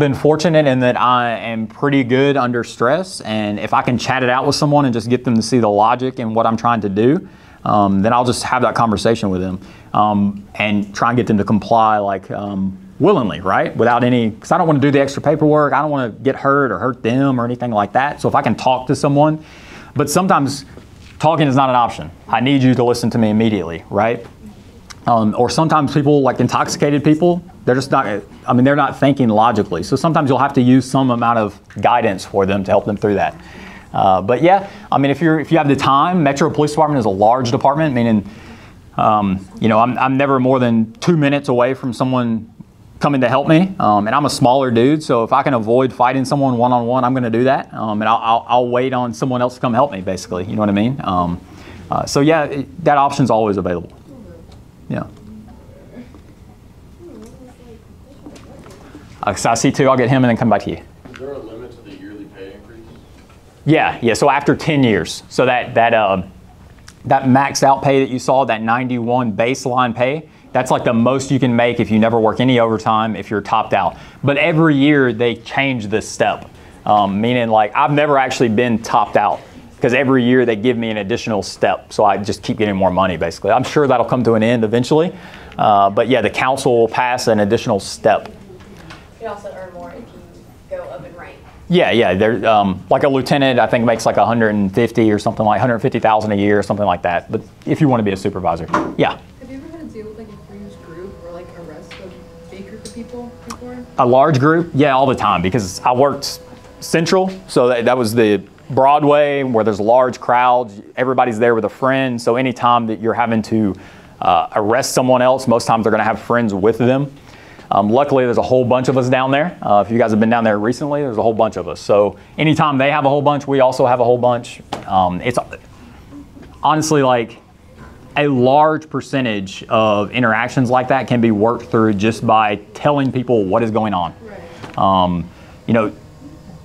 B: been fortunate in that I am pretty good under stress, and if I can chat it out with someone and just get them to see the logic in what I'm trying to do, then I'll just have that conversation with them and try and get them to comply willingly, right? Without because I don't want to do the extra paperwork. I don't want to get hurt or hurt them or anything like that. So if I can talk to someone, but sometimes talking is not an option. I need you to listen to me immediately, right? Or sometimes people, like intoxicated people, they're just not, they're not thinking logically. So sometimes you'll have to use some amount of guidance for them to help them through that. But yeah, if you have the time, Metro Police Department is a large department, meaning, I'm never more than 2 minutes away from someone coming to help me. And I'm a smaller dude, so if I can avoid fighting someone one-on-one, I'm going to do that. And I'll wait on someone else to come help me, basically. You know what I mean? So yeah, that option's always available. Yeah. So I see two. I'll get him and then come back to you.
G: Is there a limit to the yearly pay increase?
B: Yeah. So after 10 years, so that maxed out pay that you saw, that 91 baseline pay, that's like the most you can make if you never work any overtime, if you're topped out. But every year they change this step, meaning I've never actually been topped out because every year they give me an additional step. So I just keep getting more money, basically. I'm sure that'll come to an end eventually. But yeah, the council will pass an additional step.
A: You also earn more if you go up in rank.
B: Yeah. They're like a lieutenant, I think makes like 150 or something, like 150,000 a year or something like that. But if you want to be a supervisor, yeah.
H: Have you ever had to deal with a huge group or arrest a big group of people before?
B: A large group, yeah, all the time because I worked central, so that was the Broadway where there's large crowds. Everybody's there with a friend, so anytime that you're having to arrest someone else, most times they're going to have friends with them. Luckily, there's a whole bunch of us down there. If you guys have been down there recently, there's a whole bunch of us. So anytime they have a whole bunch, we also have a whole bunch. It's honestly a large percentage of interactions like that can be worked through just by telling people what is going on. Right.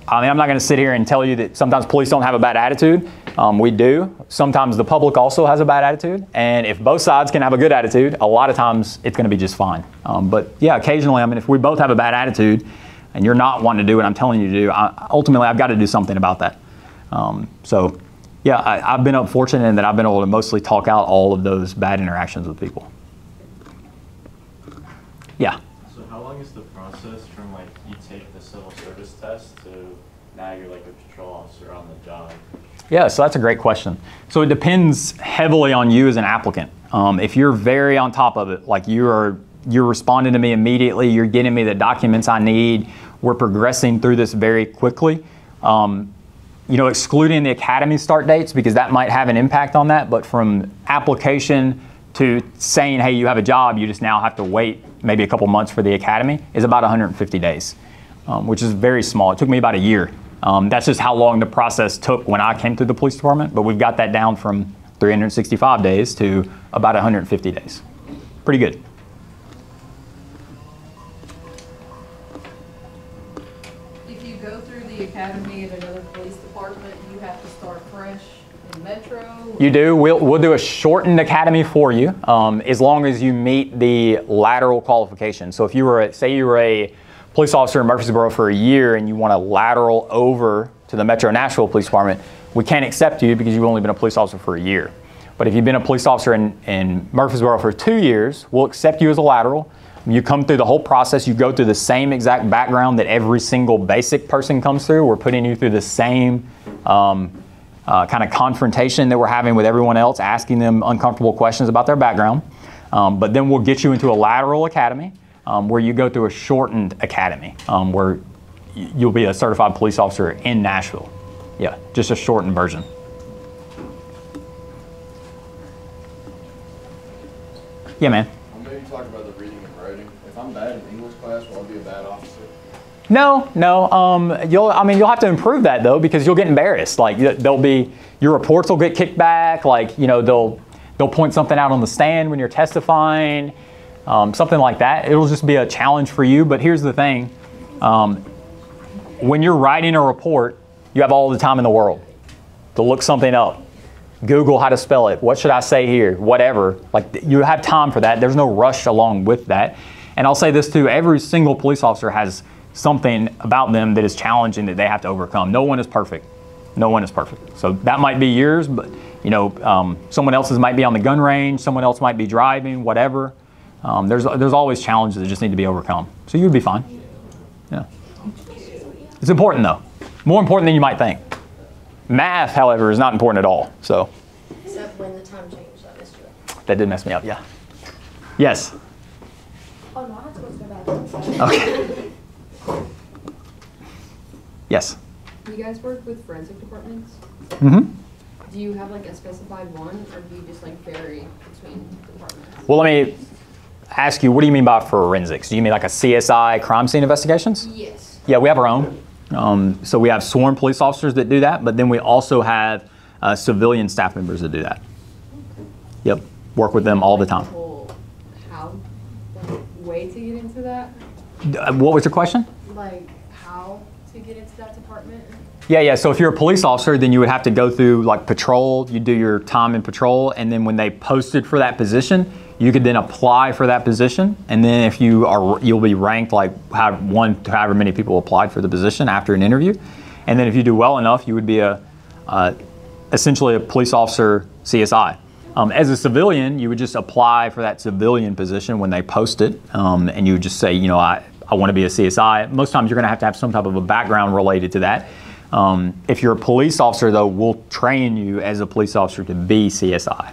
B: I'm not going to sit here and tell you that sometimes police don't have a bad attitude. We do. Sometimes the public also has a bad attitude. And if both sides can have a good attitude, a lot of times it's going to be just fine. But yeah, occasionally, if we both have a bad attitude and you're not wanting to do what I'm telling you to do, ultimately I've got to do something about that. So yeah, I've been fortunate in that I've been able to mostly talk out all of those bad interactions with people. Yeah.
I: So how long is the process from you take the civil service test to now you're a patrol officer on the job?
B: Yeah, so that's a great question. So it depends heavily on you as an applicant. If you're very on top of it, like you're responding to me immediately, you're getting me the documents I need, we're progressing through this very quickly. Excluding the academy start dates because that might have an impact on that, but from application to saying, hey, you have a job, you just now have to wait maybe a couple months for the academy is about 150 days, which is very small. It took me about a year. That's just how long the process took when I came through the police department, but we've got that down from 365 days to about 150 days. Pretty good.
H: If you go through the academy at another police department, you have to start fresh in Metro?
B: You do. We'll do a shortened academy for you as long as you meet the lateral qualification. So if you were, say you were a police officer in Murfreesboro for a year and you want to lateral over to the Metro Nashville Police Department, we can't accept you because you've only been a police officer for a year. But if you've been a police officer in Murfreesboro for 2 years, we'll accept you as a lateral. You come through the whole process. You go through the same exact background that every single basic person comes through. We're putting you through the same kind of confrontation that we're having with everyone else, asking them uncomfortable questions about their background. But then we'll get you into a lateral academy where you go through a shortened academy where you'll be a certified police officer in Nashville. Yeah, just a shortened version. Yeah, man.
F: Well, maybe talk about the reading and writing. If I'm bad in English class, will I be a bad officer?
B: No. You'll have to improve that though because you'll get embarrassed. Like your reports will get kicked back. Like they'll point something out on the stand when you're testifying, something like that. It'll just be a challenge for you. But here's the thing: when you're writing a report, you have all the time in the world to look something up. Google how to spell it. What should I say here? Whatever. Like you have time for that. There's no rush along with that. And I'll say this too: every single police officer has something about them that is challenging that they have to overcome. No one is perfect. No one is perfect. So that might be yours, but someone else's might be on the gun range. Someone else might be driving. Whatever. There's always challenges that just need to be overcome. So you'd be fine. Yeah. It's important though. More important than you might think. Math, however, is not important at all. So.
A: Except when the time changed, I missed you.
B: That did mess me up. Yeah. Yes.
E: Oh no, I have to go to the bathroom.
B: Okay. Yes.
H: Do you guys work with forensic departments?
B: Mm-hmm.
H: Do you have like a specified one, or do you just like vary between departments?
B: Well, let me ask you, what do you mean by forensics? Do you mean like a CSI, crime scene investigations?
H: Yes.
B: Yeah, we have our own. So we have sworn police officers that do that, but then we also have civilian staff members that do that. Yep, work with them all the time.
H: Way to get into that?
B: What was your question?
H: Like how to get into that department?
B: Yeah. So if you're a police officer, then you would have to go through like patrol. You do your time in patrol, and then when they posted for that position, you could then apply for that position, and then if you'll be ranked like however many people applied for the position after an interview, and then if you do well enough, you would be essentially a police officer CSI. As a civilian, you would just apply for that civilian position when they post it, and you would just say, I want to be a CSI. Most times you're going to have some type of a background related to that. If you're a police officer, though, we'll train you as a police officer to be CSI.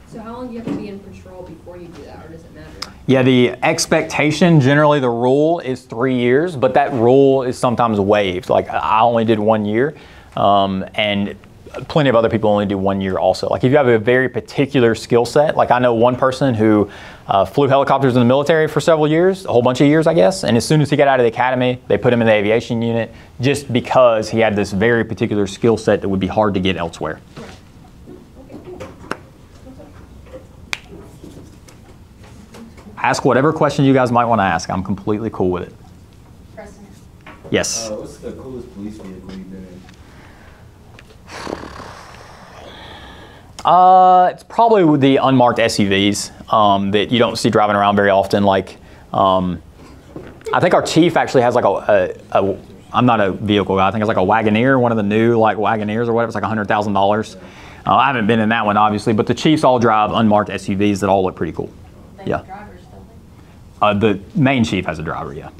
H: So how long do you have to be in patrol before you do that, or does it matter?
B: Yeah, the expectation, generally the rule is 3 years, but that rule is sometimes waived. Like I only did 1 year, and plenty of other people only do 1 year also. Like if you have a very particular skill set, like I know one person who flew helicopters in the military for several years, a whole bunch of years I guess, and as soon as he got out of the academy, they put him in the aviation unit just because he had this very particular skill set that would be hard to get elsewhere. Ask whatever question you guys might want to ask. I'm completely cool with it.
A: Preston.
B: Yes.
F: What's the coolest police vehicle you've been in?
B: It's probably the unmarked SUVs that you don't see driving around very often. Like, I think our chief actually has like I'm not a vehicle guy. I think it's like a Wagoneer, one of the new like Wagoneers or whatever. It's like $100,000. I haven't been in that one obviously, but the chiefs all drive unmarked SUVs that all look pretty cool.
A: They
B: Yeah.
A: have drivers, don't they?
B: The main chief has a driver, yeah.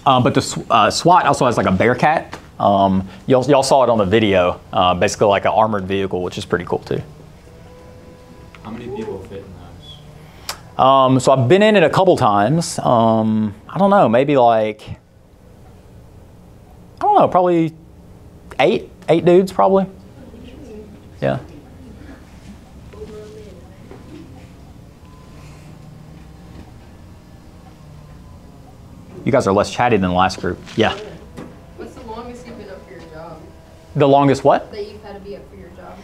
B: But the SWAT also has like a Bearcat Y'all saw it on the video, basically like an armored vehicle, which is pretty cool too.
D: How many people fit in those?
B: So I've been in it a couple times. I don't know, maybe like, I don't know, probably eight dudes probably. Yeah. You guys are less chatty than the last group. Yeah.
H: What's the longest you've been up for your job?
B: The longest what?
H: That you've had to be up for your job?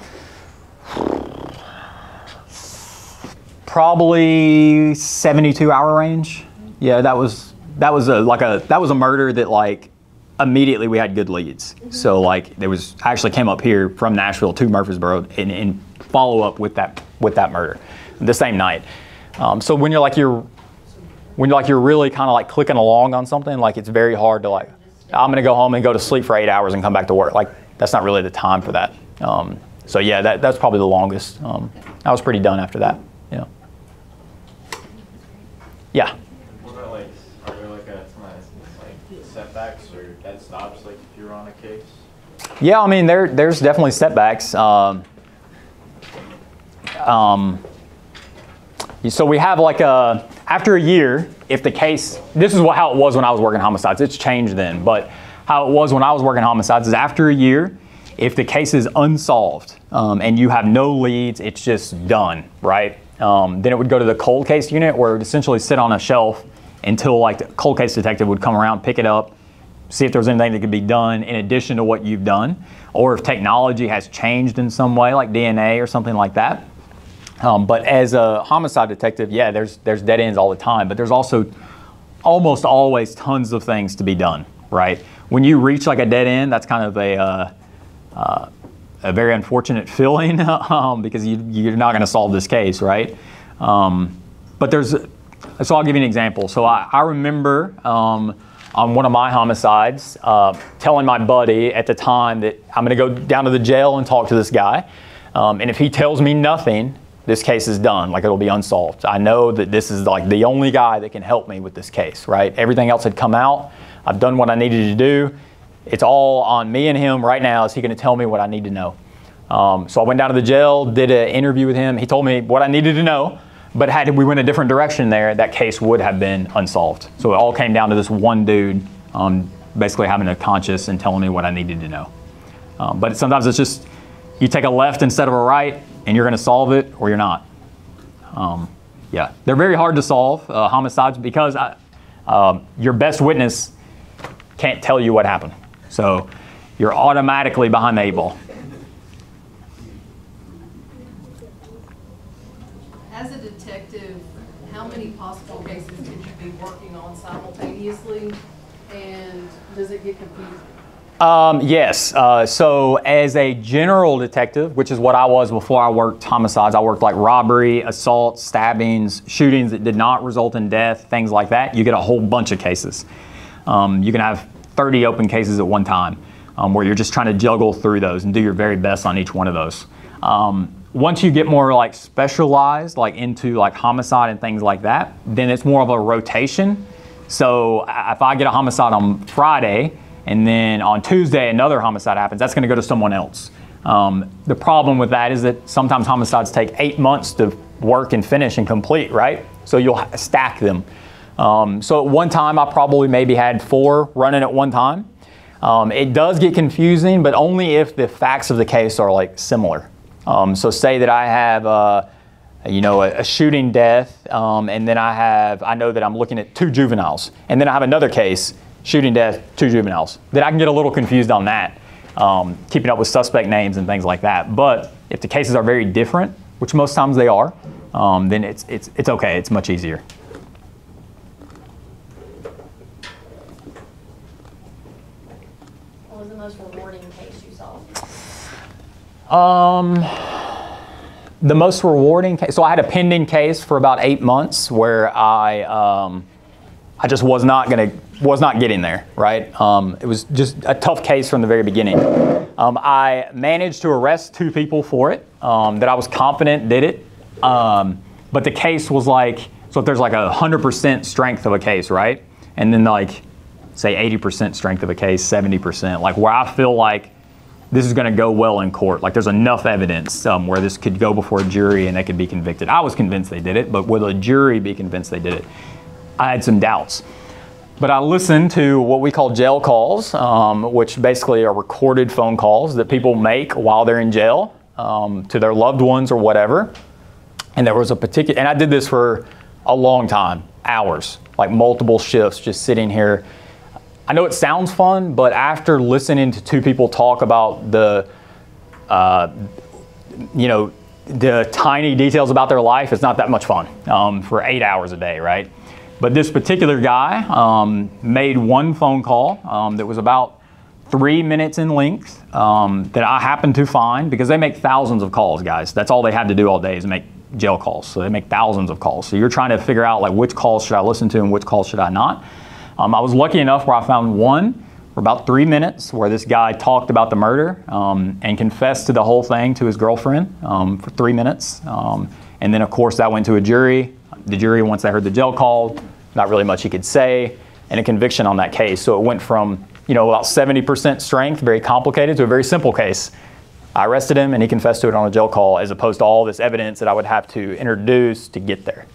B: Probably 72-hour range. Yeah, that was a murder that like immediately we had good leads. So like I actually came up here from Nashville to Murfreesboro in follow up with that murder the same night. So when you're really kind of like clicking along on something, like it's very hard to like, I'm gonna go home and go to sleep for 8 hours and come back to work. Like that's not really the time for that. So yeah, that's probably the longest. I was pretty done after that. Yeah. Yeah.
I: What about like, are there like setbacks or dead stops like if you're on a case?
B: Yeah, I mean there's definitely setbacks. So we have like after a year, if the case, this is how it was when I was working homicides. It's changed then, but how it was when I was working homicides is after a year, if the case is unsolved and you have no leads, it's just done, right? Then it would go to the cold case unit where it would essentially sit on a shelf until like the cold case detective would come around, pick it up, see if there's anything that could be done in addition to what you've done, or if technology has changed in some way, like DNA or something like that. But as a homicide detective, yeah, there's dead ends all the time, but there's also almost always tons of things to be done, right? When you reach like a dead end, that's kind of a very unfortunate feeling because you're not going to solve this case, right? But so I'll give you an example. So I remember on one of my homicides telling my buddy at the time that I'm going to go down to the jail and talk to this guy. And if he tells me nothing, this case is done, like it'll be unsolved. I know that this is like the only guy that can help me with this case, right? Everything else had come out. I've done what I needed to do. It's all on me and him right now. Is he going to tell me what I need to know? So I went down to the jail, did an interview with him. He told me what I needed to know, but had we went a different direction there, that case would have been unsolved. So it all came down to this one dude basically having a conscience and telling me what I needed to know. But sometimes it's just, you take a left instead of a right, and you're going to solve it or you're not. Yeah, they're very hard to solve, homicides, because your best witness can't tell you what happened. So you're automatically behind the 8 ball.
H: As a detective, how many possible cases could you be working on simultaneously, and does it get confusing?
B: Yes. So as a general detective, which is what I was before I worked homicides, I worked like robbery, assault, stabbings, shootings that did not result in death, things like that. You get a whole bunch of cases. You can have 30 open cases at one time where you're just trying to juggle through those and do your very best on each one of those. Once you get more like specialized, like into like homicide and things like that, then it's more of a rotation. So if I get a homicide on Friday, and then on Tuesday another homicide happens, that's going to go to someone else. The problem with that is that sometimes homicides take 8 months to work and finish and complete, right? So you'll stack them. So at one time I probably maybe had 4 running at one time. It does get confusing, but only if the facts of the case are like similar. So say that I have a shooting death, and then I know that I'm looking at 2 juveniles, and then I have another case, shooting death, 2 juveniles. Then I can get a little confused on that, keeping up with suspect names and things like that. But if the cases are very different, which most times they are, then it's okay. It's much easier.
A: What was the most rewarding case you solved?
B: The most rewarding case, so I had a pending case for about 8 months where I just was not getting there, right? It was just a tough case from the very beginning. I managed to arrest 2 people for it that I was confident did it. But the case was like, so if there's like 100% strength of a case, right? And then like say 80% strength of a case, 70%, like where I feel like this is going to go well in court. Like there's enough evidence where this could go before a jury and they could be convicted. I was convinced they did it, but will a jury be convinced they did it? I had some doubts. But I listened to what we call jail calls, which basically are recorded phone calls that people make while they're in jail to their loved ones or whatever. And there was a particular, and I did this for a long time, hours, like multiple shifts, just sitting here. I know it sounds fun, but after listening to two people talk about the, the tiny details about their life, it's not that much fun for 8 hours a day, right? But this particular guy made one phone call that was about 3 minutes in length that I happened to find, because they make thousands of calls, guys. That's all they have to do all day is make jail calls. So they make thousands of calls. So you're trying to figure out like which calls should I listen to and which calls should I not. I was lucky enough where I found one for about 3 minutes where this guy talked about the murder and confessed to the whole thing to his girlfriend for 3 minutes. And then, of course, that went to a jury. The jury, once they heard the jail call, not really much he could say, and a conviction on that case. So it went from, about 70% strength, very complicated, to a very simple case. I arrested him and he confessed to it on a jail call, as opposed to all this evidence that I would have to introduce to get there.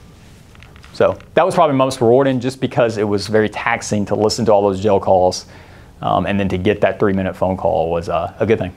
B: So that was probably most rewarding, just because it was very taxing to listen to all those jail calls, and then to get that 3-minute phone call was a good thing.